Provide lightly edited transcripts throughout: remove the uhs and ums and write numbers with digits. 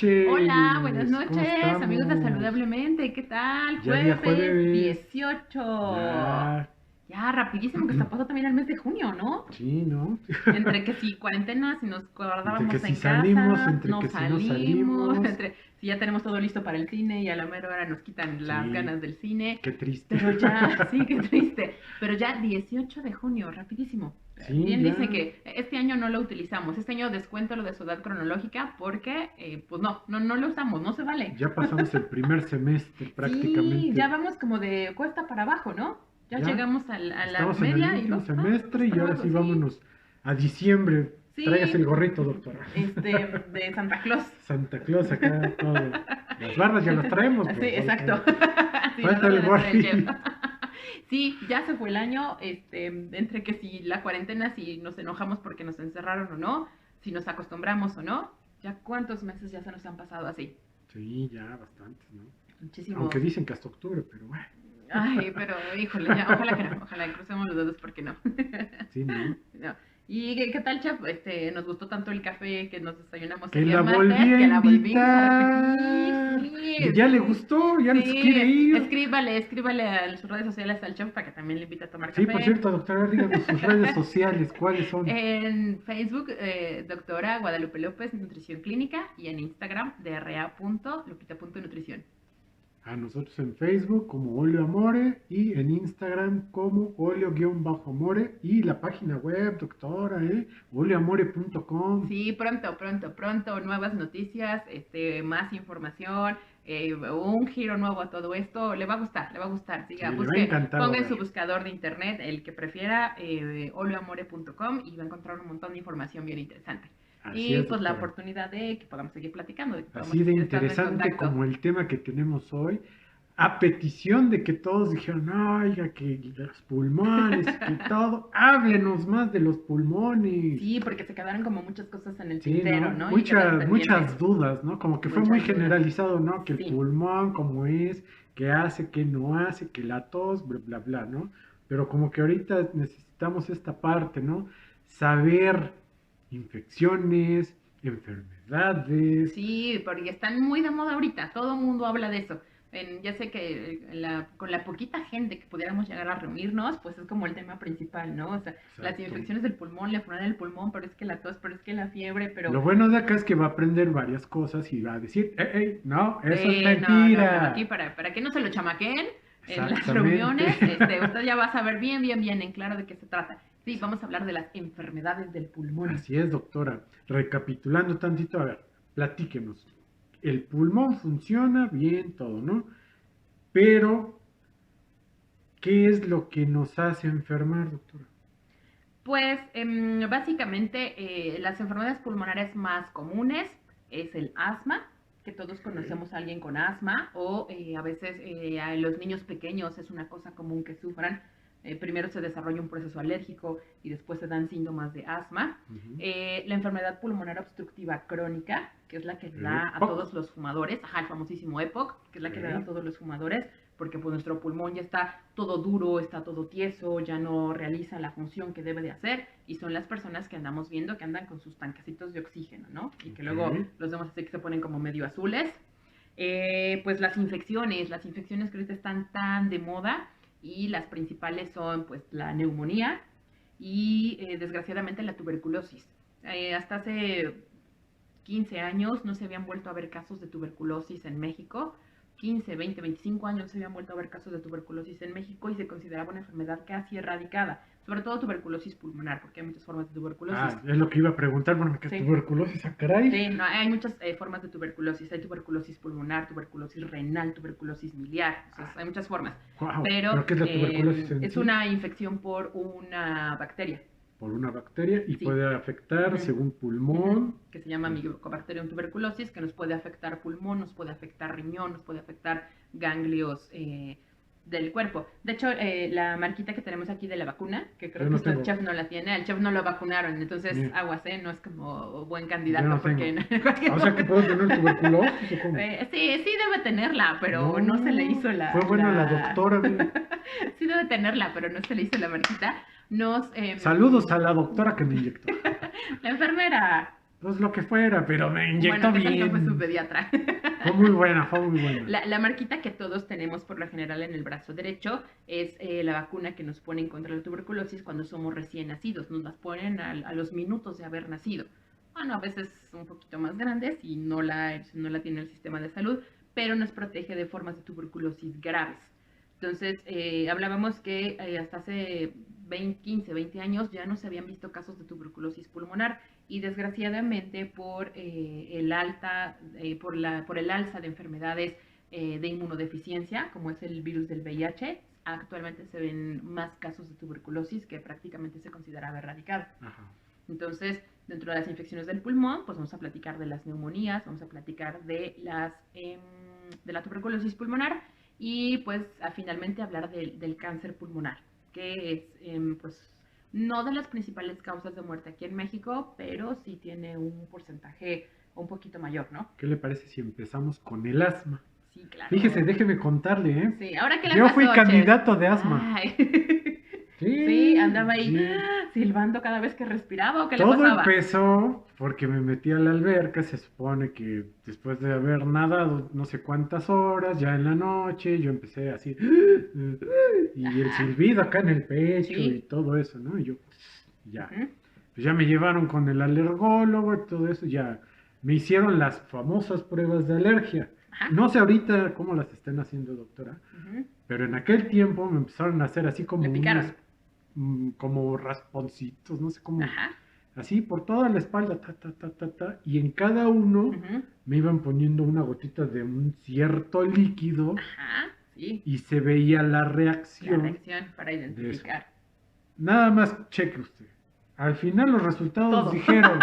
Hola, buenas noches. ¿Cómo noches, amigos de estamos? Saludablemente. ¿Qué tal? Ya día Jueves jueves. 18. Ya. Ya, rapidísimo que se pasó también el mes de junio, ¿no? Sí, ¿no? Entre que si cuarentena, si nos Entre que guardábamos si en salimos, casa, entre no que si no salimos, salimos. entre si ya tenemos todo listo para el cine y a la mera hora nos quitan las Sí, ganas del cine. qué triste. Pero ya, sí, qué triste. Pero ya 18 de junio, rapidísimo. Sí, Bien ya. dicen que este año no lo utilizamos. Este año descuento lo de su edad cronológica porque, pues no lo usamos, no se vale. Ya pasamos el primer semestre Sí, ya prácticamente. vamos como de cuesta para abajo, ¿no? Ya Ya. llegamos a la Estamos en el media y último luego, vamos semestre y para ahora abajo, sí sí. vámonos a diciembre. Tráigase Sí, el gorrito, doctora. de Santa Claus. Santa Claus acá, todo. Las barbas ya las traemos, Sí, pero exacto. Sí, las falta barras el las trae el chef. gorrito. Sí, ya se fue el año, entre que si la cuarentena, si nos enojamos porque nos encerraron o no, si nos acostumbramos o no, ya cuántos meses ya se nos han pasado así. Sí, ya bastantes, ¿no? Aunque Muchísimos. dicen que hasta octubre, pero bueno. Ay, pero híjole, ya, ojalá que no, ojalá que crucemos los dedos porque no. Sí, ¿no? No. ¿Y qué tal, chef? Nos gustó tanto el café que nos desayunamos Que el día la volví martes, a que la volvimos a repetir. invitar. Sí, Y ya le sí. gustó, ya nos Sí, quiere ir. escríbale a sus redes sociales al chef para que también le invite a tomar Sí, por café. cierto, doctora, díganos sus redes sociales, ¿cuáles son? En Facebook, doctora Guadalupe López, Nutrición Clínica, y en Instagram, dra.lupita.nutrición. A nosotros en Facebook como Olio Amore y en Instagram como Olio-Amore y la página web, doctora, olioamore.com. Sí, pronto, nuevas noticias, más información, un giro nuevo a todo esto. Le va a gustar. Sí, Siga, le va a busque, encantar, va a ponga en ver. su buscador de internet el que prefiera, olioamore.com y va a encontrar un montón de información bien interesante. Así Y es, pues la doctora. oportunidad de que podamos seguir platicando, de que podamos Así de seguir estando en interesante contacto. como el tema que tenemos hoy, a petición de que todos dijeron, oiga, que los pulmones, que todo, háblenos más de los pulmones. Sí, porque se quedaron como muchas cosas en el Sí, tintero, ¿no? ¿no? Y quedaron Muchas pendientes. dudas, ¿no? Como que fue muy Muchas dudas. generalizado, ¿no? Que el Sí. pulmón, cómo es, qué hace, qué no hace, que la tos, bla, bla, bla, ¿no? Pero como que ahorita necesitamos esta parte, ¿no? Saber infecciones, enfermedades. Sí, porque están muy de moda ahorita, todo el mundo habla de eso. Ya sé que con la poquita gente que pudiéramos llegar a reunirnos, pues es como el tema principal, ¿no? O sea, las Exacto. infecciones del pulmón, la enfermedad del pulmón, pero es que la tos, pero es que la fiebre, pero... Lo bueno de acá es que va a aprender varias cosas y va a decir, no, eso es mentira. No, aquí para que no se lo chamaquen en las Exactamente. reuniones, usted ya va a saber bien en claro de qué se trata. Sí, vamos a hablar de las enfermedades del pulmón. Así es, doctora. Recapitulando tantito, a ver, platíquenos. El pulmón funciona bien, todo, ¿no? Pero, ¿qué es lo que nos hace enfermar, doctora? Pues básicamente las enfermedades pulmonares más comunes es el asma, que todos conocemos a alguien con asma, o a veces a los niños pequeños es una cosa común que sufran. Primero se desarrolla un proceso alérgico y después se dan síntomas de asma. La enfermedad pulmonar obstructiva crónica, que es la que le da a todos los fumadores, el famosísimo EPOC, que es la que le da a todos los fumadores, porque pues nuestro pulmón ya está todo duro, está todo tieso, ya no realiza la función que debe de hacer, y son las personas que andamos viendo que andan con sus tanquecitos de oxígeno, ¿no? Y que luego los vemos así que se ponen como medio azules. Pues las infecciones que ahorita están tan de moda, y las principales son pues la neumonía y desgraciadamente la tuberculosis. Hasta hace 15 años no se habían vuelto a ver casos de tuberculosis en México. 15, 20, 25 años se habían vuelto a ver casos de tuberculosis en México y se consideraba una enfermedad casi erradicada, sobre todo tuberculosis pulmonar, porque hay muchas formas de tuberculosis. Es lo que iba a preguntar, bueno, ¿qué es tuberculosis? Caray. Sí, no, hay muchas formas de tuberculosis. Hay tuberculosis pulmonar, tuberculosis renal, tuberculosis miliar. O sea, hay muchas formas. Wow. Pero ¿Qué es la tuberculosis en es sí? una infección por una bacteria. Por una bacteria y puede afectar según pulmón. Que se llama Mycobacterium tuberculosis, que nos puede afectar pulmón, nos puede afectar riñón, nos puede afectar ganglios del cuerpo. De hecho, la marquita que tenemos aquí de la vacuna, que creo que el chef no la tiene, al chef no lo vacunaron, entonces aguas, no es como buen candidato. No porque o sea, que puedo tener tuberculosis o cómo. Sí debe tenerla, pero no se le hizo la... Fue buena la doctora, mira. Sí debe tenerla, pero no se le hizo la marquita. Saludos a la doctora que me inyectó. La enfermera. pues lo que fuera, pero me inyectó Bueno, ¿qué tal que fue su bien. pediatra? Fue muy buena, fue muy buena. La marquita que todos tenemos por lo general en el brazo derecho es la vacuna que nos ponen contra la tuberculosis cuando somos recién nacidos. Nos las ponen a los minutos de haber nacido. Bueno, a veces un poquito más grandes y no la tiene el sistema de salud, pero nos protege de formas de tuberculosis graves. Entonces, hablábamos que hasta hace 20, 15, 20 años ya no se habían visto casos de tuberculosis pulmonar y desgraciadamente por el alza de enfermedades de inmunodeficiencia, como es el virus del VIH, actualmente se ven más casos de tuberculosis que prácticamente se consideraba erradicado. Ajá. Entonces, dentro de las infecciones del pulmón, pues vamos a platicar de las neumonías, vamos a platicar de la tuberculosis pulmonar y pues finalmente hablar del cáncer pulmonar, que es pues no de las principales causas de muerte aquí en México, pero sí tiene un porcentaje un poquito mayor, ¿no? ¿Qué le parece si empezamos con el asma? Sí, claro. Fíjese, déjeme contarle, ¿eh? Sí, ahora que le Yo pasó, fui Chef? candidato de asma. Ay. Sí, Sí, andaba ahí sí. silbando cada vez que respiraba o qué le Todo pasaba. empezó porque me metí a la alberca, se supone que después de haber nadado no sé cuántas horas, ya en la noche, yo empecé así, y el Ajá. silbido acá en el pecho Sí. y todo eso, ¿no? Y yo, ya. Ujú. Pues ya me llevaron con el alergólogo y todo eso, ya me hicieron las famosas pruebas de alergia. Ajá. No sé ahorita cómo las estén haciendo, doctora, Ujú. pero en aquel tiempo me empezaron a hacer así como Le picaron. como rasponcitos, no sé cómo, Ajá. así por toda la espalda, ta, ta, ta, ta, ta, y en cada uno Ujú. me iban poniendo una gotita de un cierto líquido Ajá. Sí. y se veía la La reacción. reacción para identificar. Nada más cheque usted. Al final los resultados Todo. dijeron,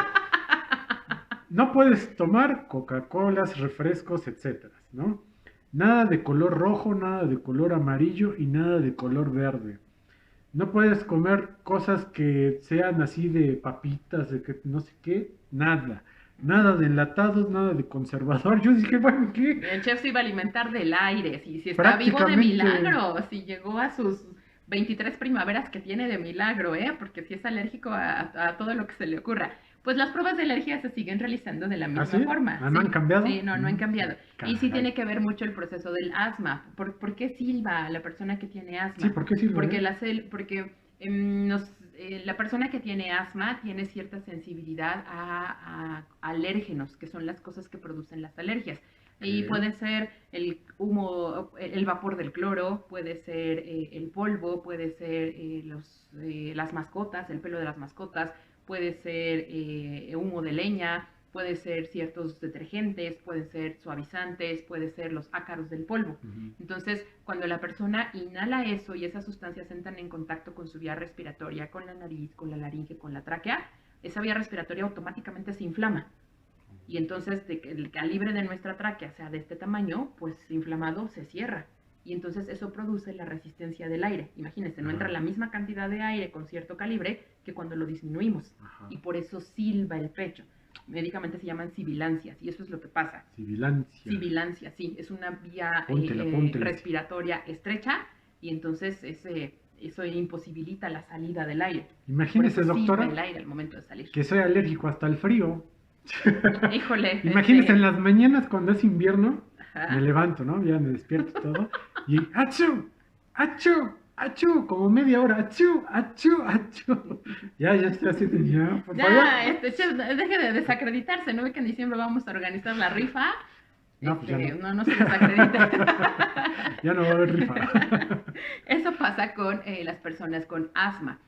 no puedes tomar Coca-Colas, refrescos, etcétera, ¿no? Nada de color rojo, nada de color amarillo y nada de color verde. No puedes comer cosas que sean así de papitas, de que no sé qué, nada. Nada de enlatados, nada de conservador. Yo dije, bueno, ¿qué? El chef se iba a alimentar del aire, si está vivo de Prácticamente. milagro, si llegó a sus 23 primaveras que tiene de milagro, porque si es alérgico a todo lo que se le ocurra. Pues las pruebas de alergia se siguen realizando de la misma ¿Ah, sí? forma. ¿Ah, no han cambiado? Sí, no han cambiado. Y sí Caray. tiene que ver mucho el proceso del asma. ¿Por qué silba la persona que tiene asma? Sí, ¿por qué sirve? Porque la persona que tiene asma tiene cierta sensibilidad a alérgenos, que son las cosas que producen las alergias. Y Ok. puede ser el humo, el vapor del cloro, puede ser el polvo, puede ser las mascotas, el pelo de las mascotas, puede ser humo de leña, puede ser ciertos detergentes, pueden ser suavizantes, puede ser los ácaros del polvo. Ujú. Entonces, cuando la persona inhala eso y esas sustancias entran en contacto con su vía respiratoria, con la nariz, con la laringe, con la tráquea, esa vía respiratoria automáticamente se inflama. Y entonces el calibre de nuestra tráquea sea de este tamaño, pues inflamado se cierra. Y entonces eso produce la resistencia del aire. Imagínense, no entra la misma cantidad de aire con cierto calibre que cuando lo disminuimos. Ajá. Y por eso silba el pecho. Médicamente se llaman sibilancias y eso es lo que pasa. Sibilancia. Sibilancia, sí, es una vía Póntela. respiratoria estrecha y entonces eso imposibilita la salida del aire. Imagínese, Por eso doctora, silba el aire al momento de salir. que soy alérgico hasta el frío. Híjole. Imagínese en las mañanas cuando es invierno, Ajá. me levanto, ¿no? Ya me despierto todo. Y ¡achú! ¡achú! ¡achú! Como media hora, ¡achú! ¡achú! ¡achú! Ya estoy así de ya, por favor. Ya, chef, deje de desacreditarse, ¿no ve que en diciembre vamos a organizar la rifa? No, pues ya no. No se desacredita. Ya no va a haber rifa. Eso pasa con las personas con asma.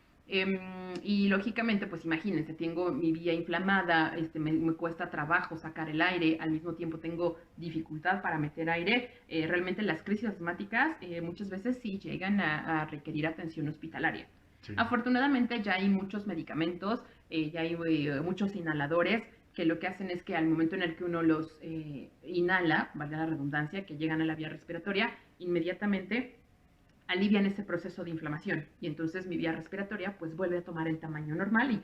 Y lógicamente, pues imagínense, tengo mi vía inflamada, me cuesta trabajo sacar el aire, al mismo tiempo tengo dificultad para meter aire. Realmente las crisis asmáticas muchas veces sí llegan a requerir atención hospitalaria. Sí. Afortunadamente ya hay muchos medicamentos, ya hay muchos inhaladores que lo que hacen es que al momento en el que uno los inhala, valga la redundancia, que llegan a la vía respiratoria, inmediatamente alivian ese proceso de inflamación y entonces mi vía respiratoria pues vuelve a tomar el tamaño normal y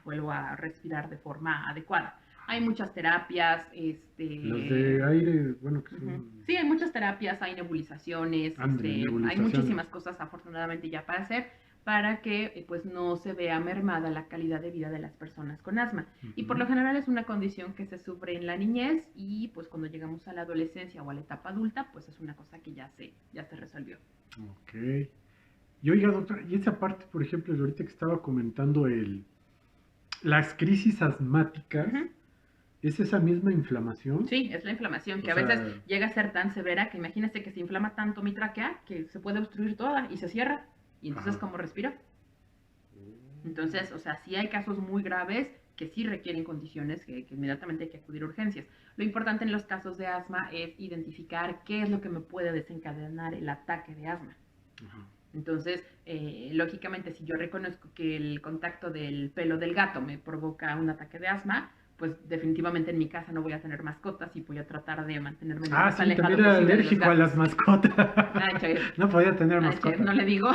vuelvo a respirar de forma adecuada. Hay muchas terapias, Los de aire, bueno, que son... Sí, hay muchas terapias, hay nebulizaciones, hay nebulización. muchísimas cosas afortunadamente ya para hacer, para que pues no se vea mermada la calidad de vida de las personas con asma. Y por lo Ujú. general es una condición que se sufre en la niñez y pues cuando llegamos a la adolescencia o a la etapa adulta, pues es una cosa que ya se resolvió. Ok. Y oiga, doctora, y esa parte, por ejemplo, de ahorita que estaba comentando las crisis asmáticas, Ujú. ¿es esa misma inflamación? Sí, es la inflamación, O que a veces sea, llega a ser tan severa que imagínese que se inflama tanto mi tráquea que se puede obstruir toda y se cierra. Y entonces, ajá. ¿cómo respiro? Entonces, o sea, sí hay casos muy graves que sí requieren condiciones que inmediatamente hay que acudir a urgencias. Lo importante en los casos de asma es identificar qué es lo que me puede desencadenar el ataque de asma. Ajá. Entonces, lógicamente, si yo reconozco que el contacto del pelo del gato me provoca un ataque de asma, pues definitivamente en mi casa no voy a tener mascotas y voy a tratar de mantenerme lo Ah, más sí, también alejado era posible de los alérgico a las gatos. mascotas. Ay, Chair, No podía tener ay, Chair, mascotas. no le digo.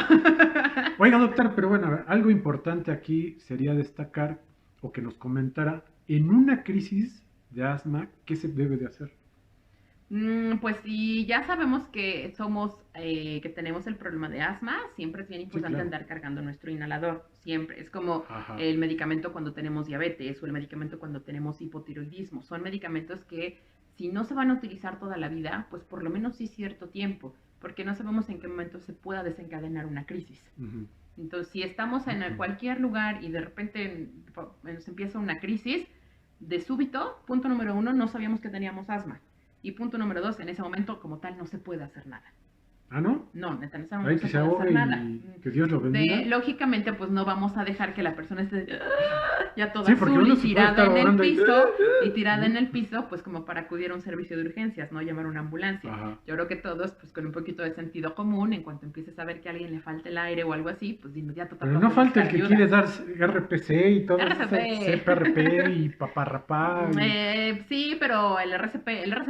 Oiga, doctor, pero bueno, a ver, algo importante aquí sería destacar o que nos comentara, en una crisis de asma, ¿qué se debe de hacer? Pues si ya sabemos que que tenemos el problema de asma, siempre es bien Sí, importante claro. andar cargando nuestro inhalador, siempre. Es como Ajá. el medicamento cuando tenemos diabetes o el medicamento cuando tenemos hipotiroidismo. Son medicamentos que si no se van a utilizar toda la vida, pues por lo menos sí cierto tiempo, porque no sabemos en qué momento se pueda desencadenar una crisis. Ujú. Entonces, si estamos en cualquier lugar y de repente nos empieza una crisis, de súbito, punto número uno, no sabíamos que teníamos asma. Y punto número dos, en ese momento como tal no se puede hacer nada. Ah, ¿no? No, neta, en ese momento Hay no que se se puede hacer ahogue nada. y que Dios lo bendiga. Lógicamente, pues no vamos a dejar que la persona esté ya toda Sí, porque azul uno y se puede tirada estar en el ahogando ahí. piso, y tirada en ¿No? el piso, pues como para acudir a un servicio de urgencias, no llamar a una ambulancia. Ajá. Yo creo que todos, pues con un poquito de sentido común, en cuanto empieces a ver que a alguien le falta el aire o algo así, pues de inmediato Pero tratas no de falta el buscar que ayuda. quiere dar RPC y todas esas RCP. CPRP y paparrapá y... Sí, pero el RCP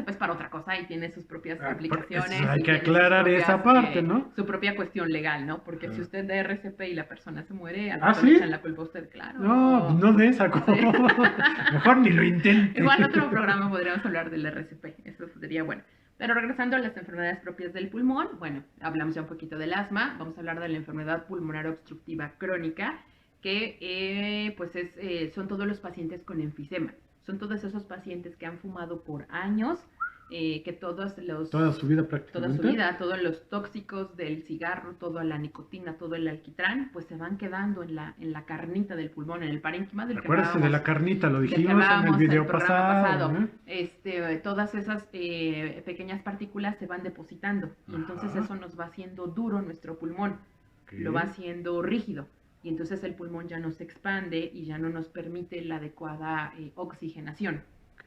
es para otra cosa y tiene sus propias Pero eso complicaciones hay y que tiene sus aclarar propias, esa parte, ¿no? su propia cuestión legal, ¿no? Porque si Ajá. usted da RCP y la persona se muere, al ¿Ah, rato le echan sí? la culpa a usted, No, claro. no de esa Sí. cosa. Mejor ni lo intente. Igual otro programa podríamos hablar del RCP, eso sería bueno. Pero regresando a las enfermedades propias del pulmón, bueno, hablamos ya un poquito del asma, vamos a hablar de la enfermedad pulmonar obstructiva crónica, que son todos los pacientes con enfisema. Son todos esos pacientes que han fumado por años, que Toda su vida toda su prácticamente. vida, todos los tóxicos del cigarro, toda la nicotina, todo el alquitrán, pues se van quedando en la carnita del pulmón, en el parénquima Acuérdese de la carnita, lo del que dijimos en el hablábamos el video programa pasado. pasado. Todas esas pequeñas partículas se van depositando y entonces Ajá. eso nos va haciendo duro nuestro pulmón, Ok. lo va haciendo rígido y entonces el pulmón ya no se expande y ya no nos permite la adecuada oxigenación.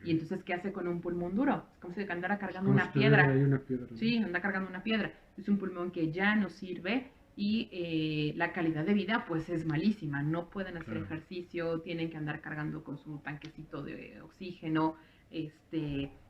Y entonces, ¿qué hace con un pulmón duro? Es como si andara cargando Como una si tuviera piedra. ahí una piedra, ¿no? Sí, anda cargando una piedra. Es un pulmón que ya no sirve y la calidad de vida pues es malísima. No pueden hacer Claro. ejercicio, tienen que andar cargando con su tanquecito de oxígeno,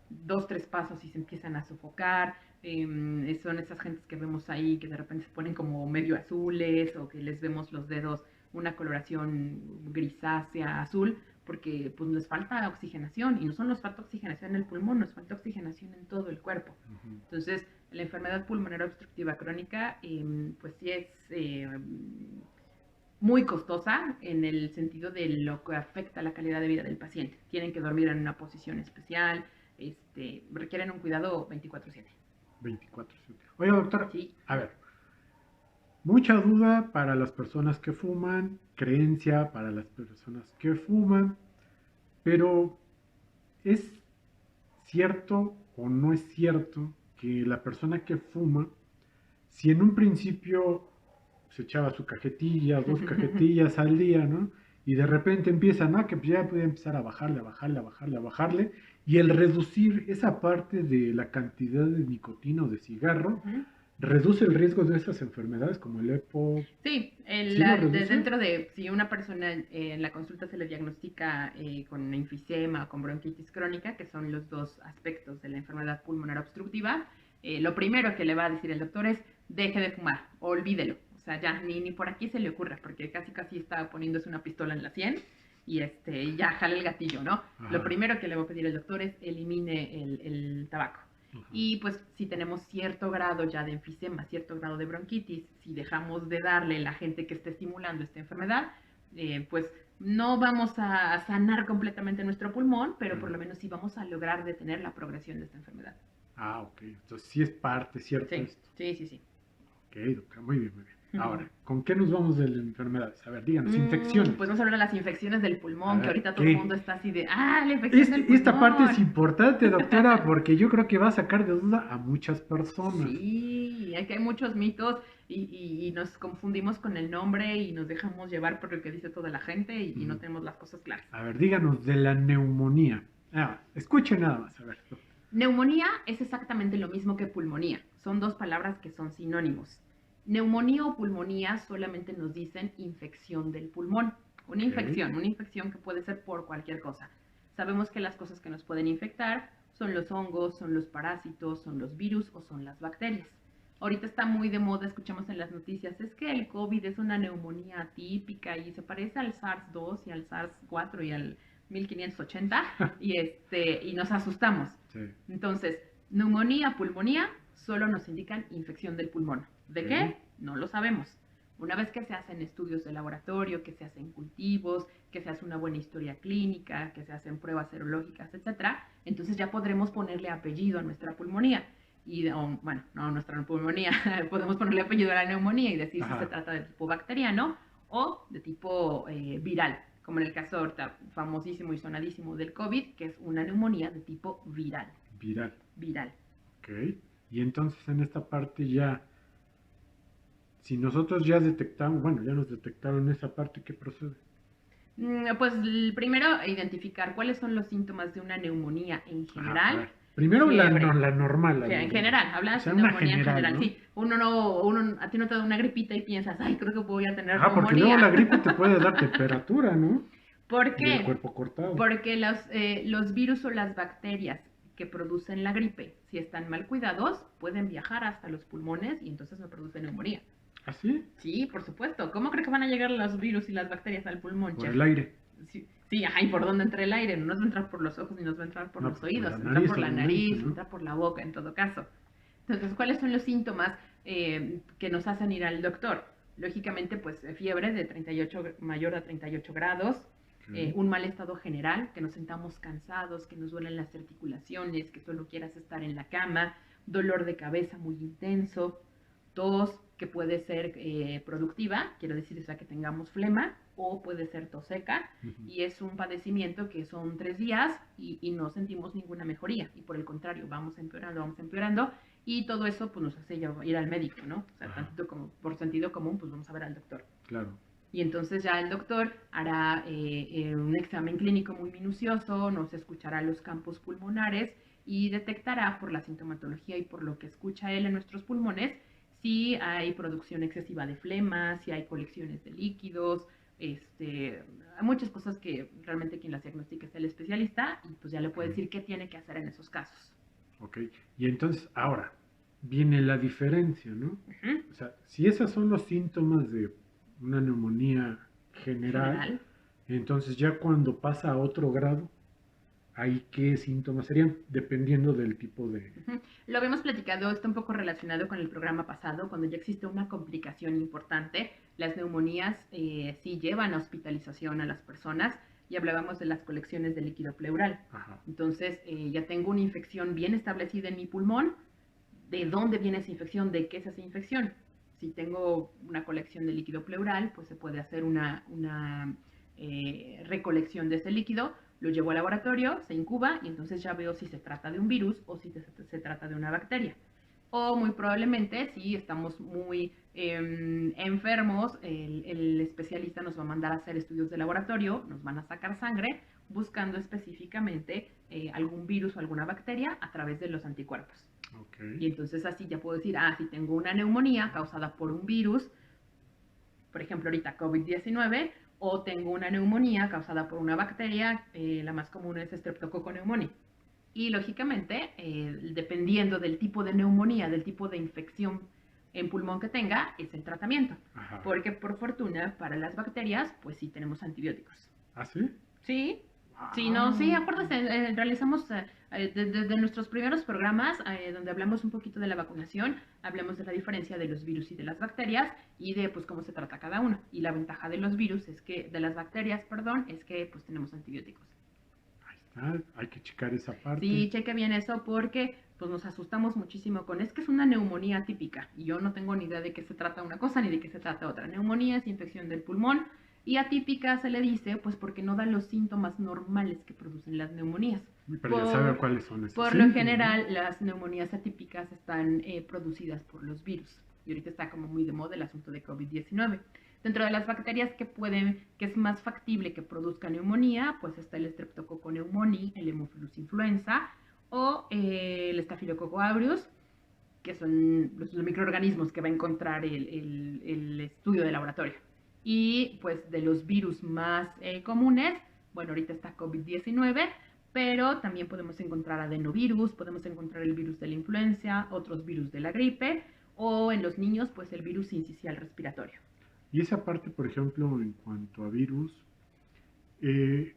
dos, tres pasos y se empiezan a sofocar. Son esas gentes que vemos ahí que de repente se ponen como medio azules o que les vemos los dedos una coloración grisácea, azul, porque pues nos falta oxigenación y no solo nos falta oxigenación en el pulmón, nos falta oxigenación en todo el cuerpo. Ujú. Entonces, la enfermedad pulmonar obstructiva crónica, pues sí es muy costosa en el sentido de lo que afecta la calidad de vida del paciente. Tienen que dormir en una posición especial, requieren un cuidado 24/7. 24/7. Oye, doctora, Sí. a ver, mucha duda para las personas que fuman, creencia para las personas que fuman, pero ¿es cierto o no es cierto que la persona que fuma, si en un principio se echaba su cajetilla, dos cajetillas al día, ¿no? Y de repente empieza, ¿no? Que ya puede empezar a bajarle, a bajarle, a bajarle, a bajarle, y el reducir esa parte de la cantidad de nicotina o de cigarro, reduce el riesgo de esas enfermedades como el EPO. Sí, ¿Sí lo reduce? dentro de si una persona en la consulta se le diagnostica con enfisema o con bronquitis crónica, que son los dos aspectos de la enfermedad pulmonar obstructiva, lo primero que le va a decir el doctor es deje de fumar, olvídelo. O sea, ya ni por aquí se le ocurra, porque casi está poniéndose una pistola en la sien y ya jala el gatillo, ¿no? Ajá. Lo primero que le va a pedir el doctor es elimine el tabaco. Y pues si tenemos cierto grado ya de enfisema, cierto grado de bronquitis, si dejamos de darle el agente que esté estimulando esta enfermedad, pues no vamos a sanar completamente nuestro pulmón, pero por lo menos sí vamos a lograr detener la progresión de esta enfermedad. Ah, ok. Entonces sí es parte, ¿cierto? Sí, Esto. sí, sí, sí. Ok, doctora, muy bien, muy bien. Ahora, ¿con qué nos vamos de las enfermedades? A ver, díganos, infecciones. Pues vamos a hablar de las infecciones del A pulmón, que ver, ahorita todo el ¿qué? mundo está así de, la infección del Esta parte es pulmón. importante, doctora, porque yo creo que va a sacar de duda a muchas personas. Sí, hay que hay muchos mitos y nos confundimos con el nombre y nos dejamos llevar por lo que dice toda la gente y no tenemos las cosas claras. A ver, díganos de la neumonía. Escuche nada más, a ver. Neumonía es exactamente lo mismo que pulmonía. Son dos palabras que son sinónimos. Neumonía o pulmonía solamente nos dicen infección del pulmón. Una infección que puede ser por cualquier cosa. Sabemos que las cosas que nos pueden infectar son los hongos, son los parásitos, son los virus o son las bacterias. Ahorita está muy de moda, escuchamos en las noticias, es que el COVID es una neumonía atípica y se parece al SARS-2 y al SARS-4 y al 1580 y nos asustamos. Sí. Entonces, neumonía, pulmonía, solo nos indican infección del pulmón. ¿De qué? No lo sabemos. Una vez que se hacen estudios de laboratorio, que se hacen cultivos, que se hace una buena historia clínica, que se hacen pruebas serológicas, etcétera, entonces ya podremos ponerle apellido a nuestra pulmonía. Bueno, no a nuestra pulmonía, podemos ponerle apellido a la neumonía y decir si se trata de tipo bacteriano o de tipo viral, como en el caso ahorita famosísimo y sonadísimo del COVID, que es una neumonía de tipo viral. Viral. Ok. Y entonces en esta parte ya, si nosotros ya detectamos, bueno, ya nos detectaron esa parte, ¿qué procede? Pues primero identificar cuáles son los síntomas de una neumonía en general. Primero la normal. En general, hablamos de neumonía en general. ¿No? Sí, a ti no te da una gripita y piensas, ay, creo que voy a tener neumonía. Porque luego la gripe te puede dar temperatura, ¿no? ¿Por qué? Y el cuerpo cortado. Porque los virus o las bacterias que producen la gripe, si están mal cuidados, pueden viajar hasta los pulmones y entonces me produce neumonía. ¿Ah, sí? Sí, por supuesto. ¿Cómo cree que van a llegar los virus y las bacterias al pulmón, Por el aire. Sí, ¿y por dónde entra el aire? No nos va a entrar por los ojos ni nos va a entrar por los oídos. Entra por la nariz, entra por la boca, en todo caso. Entonces, ¿cuáles son los síntomas que nos hacen ir al doctor? Lógicamente, pues fiebre de 38, mayor a 38 grados, un mal estado general, que nos sentamos cansados, que nos duelen las articulaciones, que solo quieras estar en la cama, dolor de cabeza muy intenso, tos que puede ser productiva, quiero decir, que tengamos flema, o puede ser tos seca, y es un padecimiento que son 3 días y no sentimos ninguna mejoría, y por el contrario, vamos empeorando, y todo eso pues nos hace ir al médico, ¿no? O sea, tanto como por sentido común, pues vamos a ver al doctor. Claro. Y entonces ya el doctor hará un examen clínico muy minucioso, nos escuchará los campos pulmonares y detectará por la sintomatología y por lo que escucha él en nuestros pulmones si hay producción excesiva de flema, si hay colecciones de líquidos, hay muchas cosas que realmente quien las diagnostica es el especialista y pues ya le puede decir qué tiene que hacer en esos casos. Ok, y entonces ahora viene la diferencia, ¿no? O sea, si esos son los síntomas de una neumonía general, entonces ya cuando pasa a otro grado, ¿ahí qué síntomas serían? Dependiendo del tipo de... Lo habíamos platicado, está un poco relacionado con el programa pasado, cuando ya existe una complicación importante, las neumonías sí llevan a hospitalización a las personas y hablábamos de las colecciones de líquido pleural. Entonces ya tengo una infección bien establecida en mi pulmón. ¿De dónde viene esa infección? ¿De qué es esa infección? Si tengo una colección de líquido pleural, pues se puede hacer una recolección de ese líquido, lo llevo al laboratorio, se incuba y entonces ya veo si se trata de un virus o si se trata de una bacteria. O muy probablemente, si estamos muy enfermos, el especialista nos va a mandar a hacer estudios de laboratorio, nos van a sacar sangre buscando específicamente algún virus o alguna bacteria a través de los anticuerpos. Y entonces así ya puedo decir, si tengo una neumonía causada por un virus, por ejemplo ahorita COVID-19, o tengo una neumonía causada por una bacteria, la más común es Streptococcus pneumoniae. Y lógicamente, dependiendo del tipo de neumonía, del tipo de infección en pulmón que tenga, es el tratamiento. Porque por fortuna, para las bacterias, pues sí tenemos antibióticos. ¿Ah, sí? Sí. Sí, no, sí, Ah, acuérdate, realizamos desde nuestros primeros programas, donde hablamos un poquito de la vacunación, hablamos de la diferencia de los virus y de las bacterias y de pues cómo se trata cada uno. Y la ventaja de los virus es que, de las bacterias, perdón, es que pues tenemos antibióticos. ahí está, hay que checar esa parte. Sí, cheque bien eso porque pues nos asustamos muchísimo con, es que es una neumonía típica y yo no tengo ni idea de qué se trata una cosa ni de qué se trata otra. Neumonía es infección del pulmón y atípica se le dice pues porque no da los síntomas normales que producen las neumonías. Pero ya saben Por, cuáles son esos por lo síntomas, ¿no? general, las neumonías atípicas están producidas por los virus y ahorita está como muy de moda el asunto de COVID-19. Dentro de las bacterias que es más factible que produzcan neumonía, pues está el Streptococcus pneumoniae, el Haemophilus influenza o el Staphylococcus aureus, que son los microorganismos que va a encontrar el estudio de laboratorio. Y pues de los virus más comunes, bueno, ahorita está COVID-19, pero también podemos encontrar adenovirus, podemos encontrar el virus de la influenza, otros virus de la gripe, o en los niños, pues el virus sincicial respiratorio. Y esa parte, por ejemplo, en cuanto a virus, eh,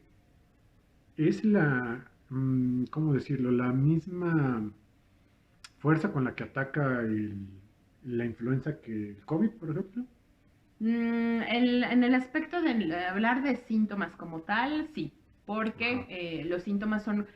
es ¿cómo decirlo? La misma fuerza con la que ataca la influenza que el COVID, por ejemplo. En el aspecto de hablar de síntomas como tal, sí, Ajá, porque los síntomas son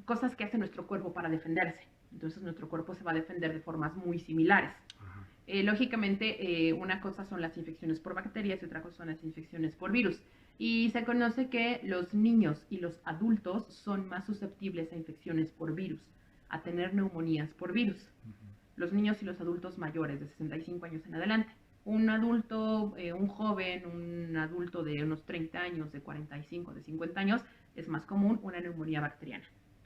cosas que hace nuestro cuerpo para defenderse. Entonces nuestro cuerpo se va a defender de formas muy similares. ajá. Lógicamente, una cosa son las infecciones por bacterias y otra cosa son las infecciones por virus. Y se conoce que los niños y los adultos son más susceptibles a infecciones por virus, a tener neumonías por virus. Ujú. Los niños y los adultos mayores de 65 años en adelante. Un adulto, un joven, un adulto de unos 30 años, de 45, de 50 años, es más común una neumonía bacteriana.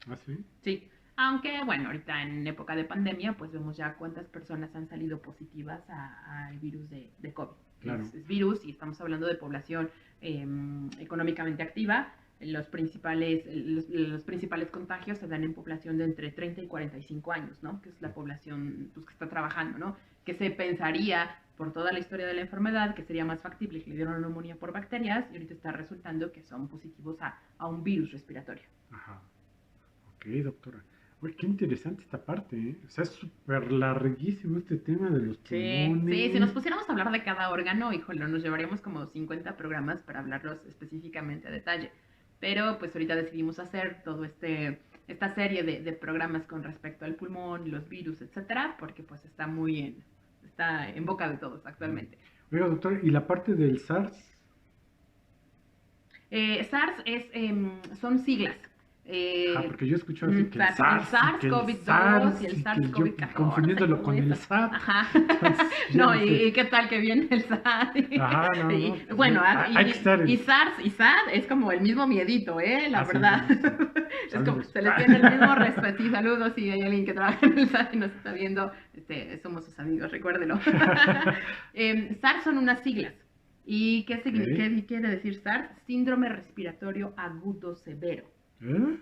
¿Ah, sí? Sí, aunque bueno, ahorita en época de pandemia, pues vemos ya cuántas personas han salido positivas al virus de COVID. Claro. Es virus y estamos hablando de población económicamente activa. Los principales contagios se dan en población de entre 30 y 45 años, ¿no? Que es la población pues, que está trabajando, ¿no? Que se pensaría por toda la historia de la enfermedad que sería más factible que le dieron neumonía por bacterias y ahorita está resultando que son positivos a un virus respiratorio. Ajá. Ok, doctora. Oye, qué interesante esta parte, ¿eh? O sea, es súper larguísimo este tema de los Sí, sí, si nos pulmones. pusiéramos a hablar de cada órgano, híjole, nos llevaríamos como 50 programas para hablarlos específicamente a detalle. Pero pues ahorita decidimos hacer todo esta serie de programas con respecto al pulmón, los virus, etcétera, porque pues está en boca de todos Ujú. actualmente. Oiga, doctora, ¿y la parte del SARS? SARS son siglas. Ajá, porque yo escucho así que el El SARS y que el SARS-CoV-2 y SARS el y que yo SARS-CoV-14, confundiéndolo ¿cómo con es? el SAT. Ajá. Entonces, ya No, no sé. ¿y qué tal que viene el SAT? Ajá, no, Y, no, pues bueno, hay que estar y en... SARS y SAT es como el mismo miedito, la Así, verdad. no, sí. Es como, Saludos. se les tiene el mismo respeto y saludos si hay alguien que trabaja en el SAT y nos está viendo, somos sus amigos, recuérdelo. SARS son unas siglas. ¿Y Ok. qué quiere decir SARS? Síndrome respiratorio agudo severo. ¿Eh?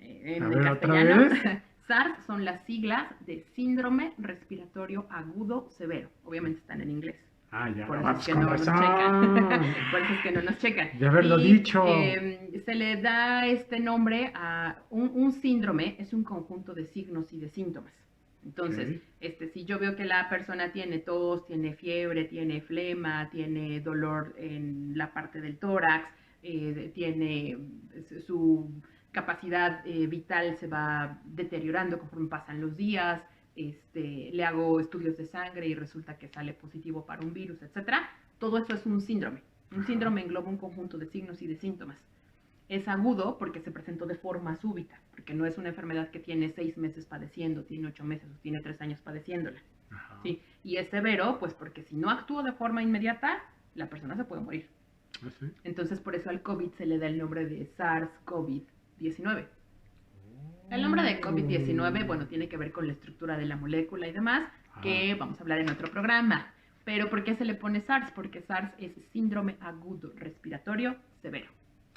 A En ver, otra castellano, vez. SARS son las siglas de síndrome respiratorio agudo severo. Obviamente están en inglés. Ah, ya, Por eso es vamos que con no nos checan. razón. Por eso es que no nos checan. De haberlo Y dicho. se le da este nombre a un síndrome, es un conjunto de signos y de síntomas. Entonces, Ok. si yo veo que la persona tiene tos, tiene fiebre, tiene flema, tiene dolor en la parte del tórax, tiene su capacidad vital se va deteriorando conforme pasan los días, le hago estudios de sangre y resulta que sale positivo para un virus, etcétera. Todo eso es un síndrome. Un Ajá. síndrome engloba un conjunto de signos y de síntomas. Es agudo porque se presentó de forma súbita, porque no es una enfermedad que tiene 6 meses padeciendo, tiene 8 meses o tiene 3 años padeciéndola. Ajá. ¿Sí? Y es severo, pues porque si no actúa de forma inmediata, la persona se puede morir. ¿Ah, sí? Entonces por eso al COVID se le da el nombre de SARS-CoV-19. El nombre de COVID-19, Oh. bueno, tiene que ver con la estructura de la molécula y demás, Ajá. que vamos a hablar en otro programa. Pero ¿por qué se le pone SARS? Porque SARS es síndrome agudo respiratorio severo.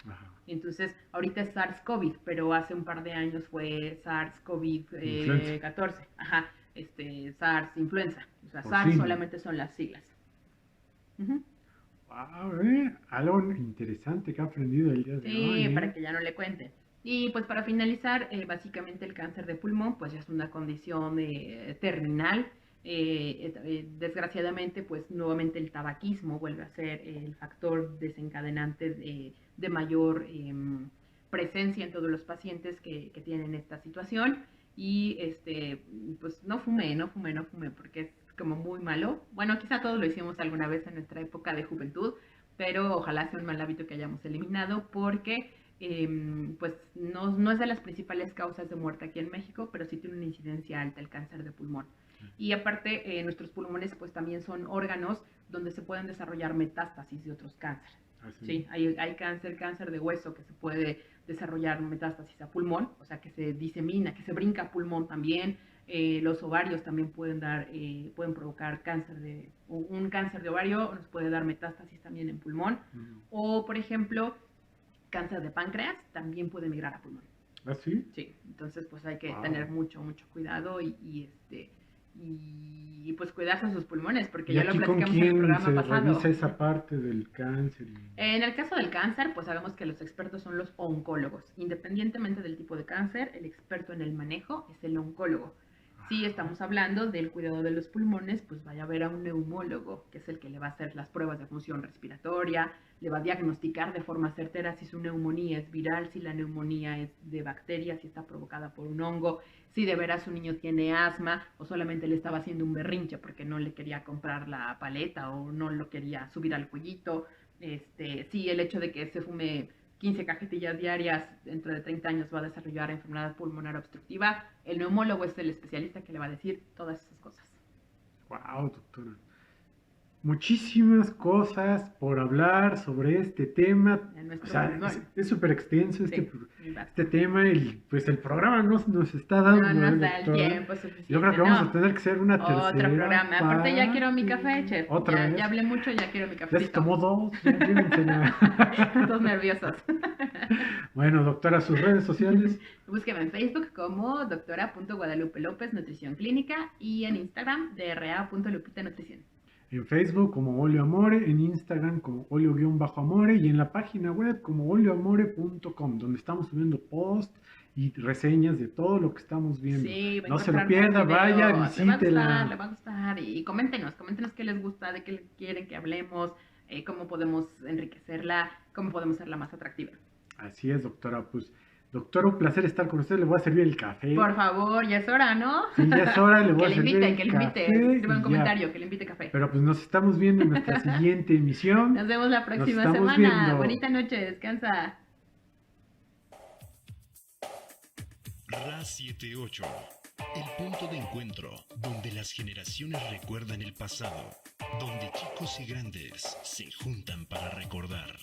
Ajá. Entonces, ahorita es SARS-CoV, pero hace un par de años fue Influenza. SARS-CoV-14. Ajá, SARS-influenza. O sea, Por SARS fin. solamente son las siglas. Ujú. Wow, algo interesante que he aprendido el día de hoy, Sí, para que ya no le cuente. Y pues para finalizar, básicamente el cáncer de pulmón pues ya es una condición terminal. Desgraciadamente pues nuevamente el tabaquismo vuelve a ser el factor desencadenante de mayor presencia en todos los pacientes que tienen esta situación. Y pues no fume, porque es como muy malo. Bueno, quizá todos lo hicimos alguna vez en nuestra época de juventud, pero ojalá sea un mal hábito que hayamos eliminado porque pues no es de las principales causas de muerte aquí en México, pero sí tiene una incidencia alta el cáncer de pulmón. Y aparte, nuestros pulmones pues también son órganos donde se pueden desarrollar metástasis de otros cánceres. Así. Sí, hay cáncer de hueso que se puede desarrollar metástasis a pulmón, o sea que se disemina, que se brinca a pulmón también. Los ovarios también pueden provocar un cáncer de ovario, nos puede dar metástasis también en pulmón. O, por ejemplo, cáncer de páncreas también puede migrar a pulmón. ¿Ah, sí? Sí, entonces pues hay que tener mucho cuidado y pues cuidarse sus pulmones, porque ¿Y ya lo aquí con platicamos en el quién programa se pasado. revisa esa parte del cáncer? En el caso del cáncer, pues sabemos que los expertos son los oncólogos. Independientemente del tipo de cáncer, el experto en el manejo es el oncólogo. Si estamos hablando del cuidado de los pulmones, pues vaya a ver a un neumólogo, que es el que le va a hacer las pruebas de función respiratoria, le va a diagnosticar de forma certera si su neumonía es viral, si la neumonía es de bacterias, si está provocada por un hongo, si de veras su niño tiene asma o solamente le estaba haciendo un berrinche porque no le quería comprar la paleta o no lo quería subir al cuellito. Sí, el hecho de que se fume 15 cajetillas diarias dentro de 30 años va a desarrollar enfermedad pulmonar obstructiva. El neumólogo es el especialista que le va a decir todas esas cosas. Wow, doctora. Muchísimas cosas por hablar sobre este tema. O sea, es súper extenso este tema y pues el programa nos está dando. No nos da el tiempo suficiente. Yo creo que vamos a tener que hacer una tercera. Otro programa. Aparte ya quiero mi café, chef. ¿Otra vez? Ya hablé mucho, ya quiero mi café. Ya se tomó 2, ya llévensela. Todos nerviosos. Bueno, doctora, sus redes sociales. Búsqueme en Facebook como doctora.guadalupe López Nutrición Clínica y en Instagram dra.lupita Nutrición. En Facebook como Olio Amore, en Instagram como Olio-Amore y en la página web como olioamore.com, donde estamos subiendo posts y reseñas de todo lo que estamos viendo. Sí, no se lo pierda, vaya, visítela. Le va a gustar y coméntenos qué les gusta, de qué quieren que hablemos, cómo podemos enriquecerla, cómo podemos hacerla más atractiva. Así es, doctora, pues... Doctor, un placer estar con usted. Le voy a servir el café. Por favor, ya es hora, ¿no? Sí, ya es hora. Le voy a servir el café. Que le invite. Escriba un comentario, que le invite café. Pero pues nos estamos viendo en nuestra siguiente emisión. Nos vemos la próxima semana. Viendo. Bonita noche, descansa. RA78, el punto de encuentro donde las generaciones recuerdan el pasado, donde chicos y grandes se juntan para recordar.